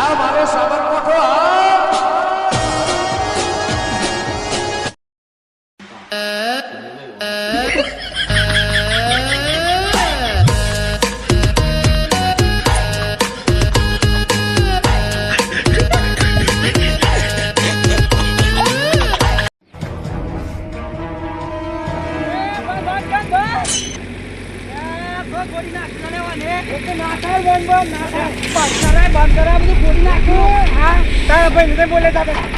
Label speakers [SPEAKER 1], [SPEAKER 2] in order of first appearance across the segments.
[SPEAKER 1] આ મારો સાબરકોઠો
[SPEAKER 2] બોલે દાદા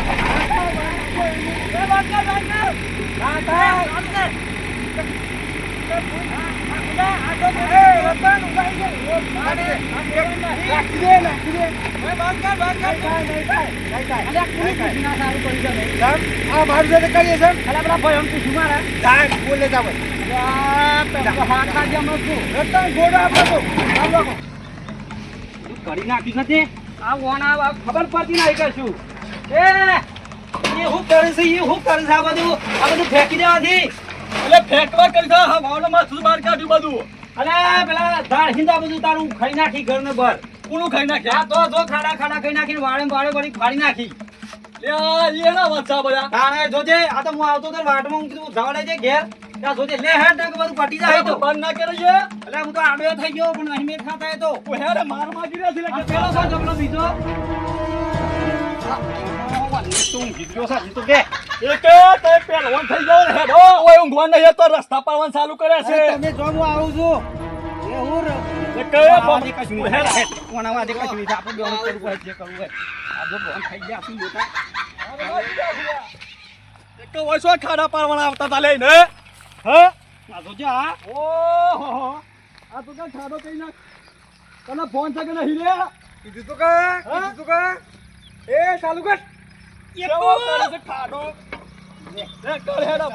[SPEAKER 2] કરી નાખ્યું છે આ વોના ખબર પડતી નહીં કશું એ હું કરે છે એ હું કરે છે આ બધું ફેંકી દેવાથી
[SPEAKER 3] એટલે ફેંકવા કરી દો હા વાવડામાં શું બહાર કાઢ્યું બધું
[SPEAKER 2] અને પેલા દાળ હિંદા બધું તારું ખાઈ નાખી ઘર ને બર
[SPEAKER 3] કોનું ખાઈ નાખ્યા
[SPEAKER 2] આ તો ખાડા ખાડા ખાઈ નાખીને વાળે બળી ફાડી નાખી
[SPEAKER 3] એના વાંચા બધા
[SPEAKER 2] તાણે જોજે આ તો હું આવતો તો વાટમાં હું કીધું જવા લેજે ઘેર ત્યાં જોજે લે હેડ ને બધું પટી જાય તો
[SPEAKER 3] બંધ ના કરે છે
[SPEAKER 2] એટલે હું તો આડો થઈ ગયો પણ અહીં મેં ખાતા તો
[SPEAKER 3] હેરે માર માગી રહ્યા છે
[SPEAKER 2] આ પેલો છે જમલો બીજો
[SPEAKER 3] તું ગીધ્યો છે તો કે એક તે પહેલવાન થઈ ગયો ને હેડો ઓય ઊંઘવાન નહીં તો રસ્તા પરવાન ચાલુ કરે છે
[SPEAKER 2] તમે જો હું આવું છું એ હું
[SPEAKER 3] એક બાબી
[SPEAKER 2] કશું હેડ હેડ કોના વાદે કશું નહીં આપણે બેન કરવું હોય જે કરવું હોય આ જો બોન ખાઈ ગયા આપી બેટા
[SPEAKER 3] એક વયસો ખાડા પારવાના આવતા તા લઈને હે
[SPEAKER 2] આ જોજે આ
[SPEAKER 3] ઓહો આ તો કા ખાડો કઈ નાખ તને ફોન છે કે નહીં રે
[SPEAKER 2] કીધું તો કે એ ચાલુ કર
[SPEAKER 3] કેવો કરે છે ખાડો એ કર હેડો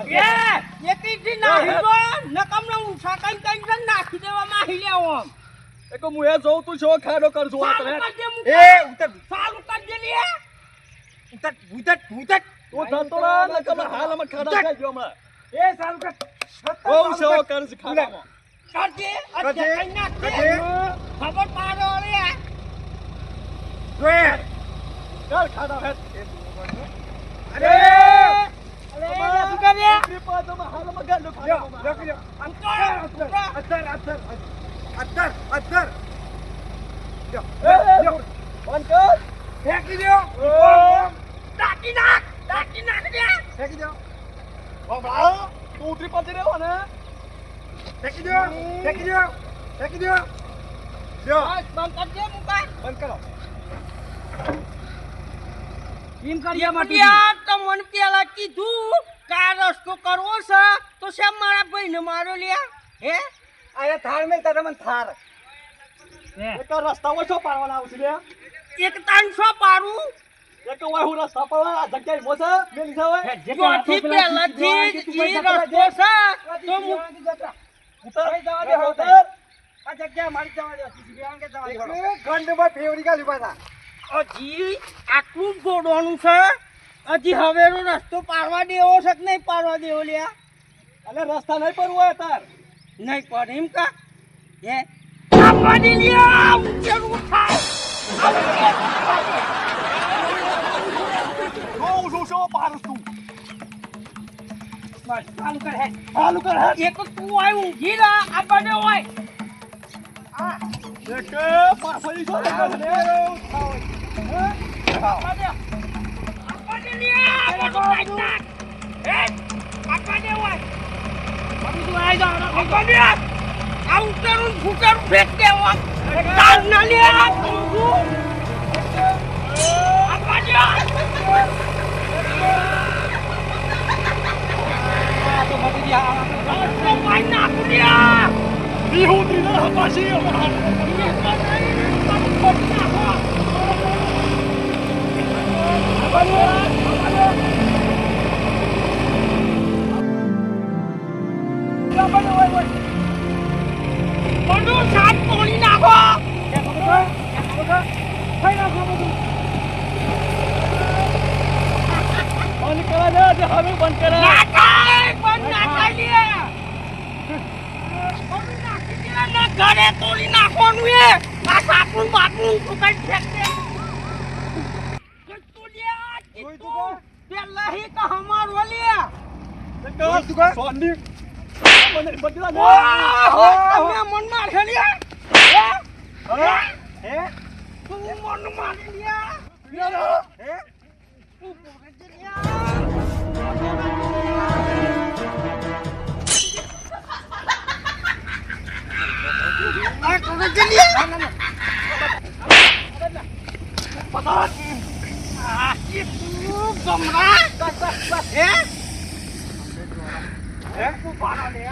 [SPEAKER 2] એકથી નાખી દો નકમનો ઉઠા કઈ નાખી દેવામાં હી લેવો
[SPEAKER 3] એક હું એ જોઉં તું છો ખાડો કરજો આ તને
[SPEAKER 2] એ ઉતર ચાલુ કર દે લે ઉતર
[SPEAKER 3] તો થતો ના ને કે હાલ અમે ખાડા ખાઈ ગયો હમણાં
[SPEAKER 2] એ ચાલુ કર
[SPEAKER 3] બહુ સેવા કરે છે ખાડામાં
[SPEAKER 2] કરજે કઈ નાખ ખબર પાડો રે
[SPEAKER 3] કર ખાડા હેડ
[SPEAKER 2] અરે શું કરે
[SPEAKER 3] ત્રિપાદમાં હાલ અમે ગાડો ખાડામાં
[SPEAKER 2] અત્તર
[SPEAKER 3] બંધ કર
[SPEAKER 2] ફેંકી દો ટાકી નાખ દે ફેંકી દો
[SPEAKER 3] બાબા તું ઉતરી પાછે રહેવો ને
[SPEAKER 2] ફેંકી દો બંધ કર દે મુકા
[SPEAKER 3] બંધ કરો
[SPEAKER 2] એમ કરીએ માટે તો મન પેલા કીધું કા રસ્તો કરવો છે તો શેમ મારા ભાઈને મારો લ્યા હે આયા થાર મેલ તારે મન થાર
[SPEAKER 3] એક રસ્તામાં શું પાડવાના આવશે લે
[SPEAKER 2] એક 300 પાડું
[SPEAKER 3] એક વાય હું રસ્તા પાડવાના જગ્યાએ મોસે મેલી જાવ
[SPEAKER 2] જોથી પેલાથી ઈ રસ્તો છે તો હું
[SPEAKER 3] ઉતર
[SPEAKER 2] જવા દે
[SPEAKER 3] ઉતર
[SPEAKER 2] આ જગ્યા મારી જવા દે સીસીબીઆઈ કે જવા દે ગંડમાં ફેવરી ગાલી પાછા હજી આટલું ગોડવાનું છે હજી હવેનો રસ્તો પાડવા દેવો છે કે નહીં પાડવા દેવો લ્યા
[SPEAKER 3] અને રસ્તા નહીં પરવું હોય તાર
[SPEAKER 2] નહીં પડે એમ કા હે પાડવા દે લ્યા ઊંચેનું થાય
[SPEAKER 3] શું પાડું તું
[SPEAKER 2] બસ ચાલુ કર હે એક તું આય ઊંઘી રા આ બને હોય આ
[SPEAKER 3] એક પાછળી શું કરે છે
[SPEAKER 2] ઘરે તોડી નાખવાનું એ આ સાપનું માટલું સુકાઈ ફેંકે જોઈ તું કા પેલા હી તો હમાર વલિયા
[SPEAKER 3] જોઈ તું કા સોની મને બદલા ને
[SPEAKER 2] તમે મન માર ખેલિયા હે તું મન માર લિયા હે તું આ કોને જલિયા ના પતા આ કી તું ગમરા હે હે તું પાડો લે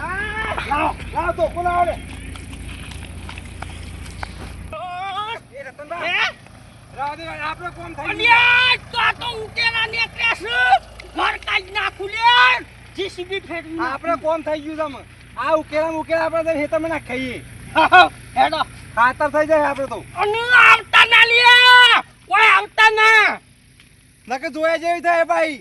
[SPEAKER 2] લાવ તો બોલાવ લે એ રતનબા હે રાધે આપણે કોમ થઈ અલ્યા તો ઉકેલા નીકળ્યા છે ઘર કાઈ નાખું લે જીસીબી ફેરવી આપણે કોમ થઈ ગયું છે આ ઉકેલા આપણે હેતર ના ખાઈએ હેડો ખાતર થઈ જાય આપણે તો અને આવતા ના લે કોઈ આવતા ના નકે જોયા જેવી થાય ભાઈ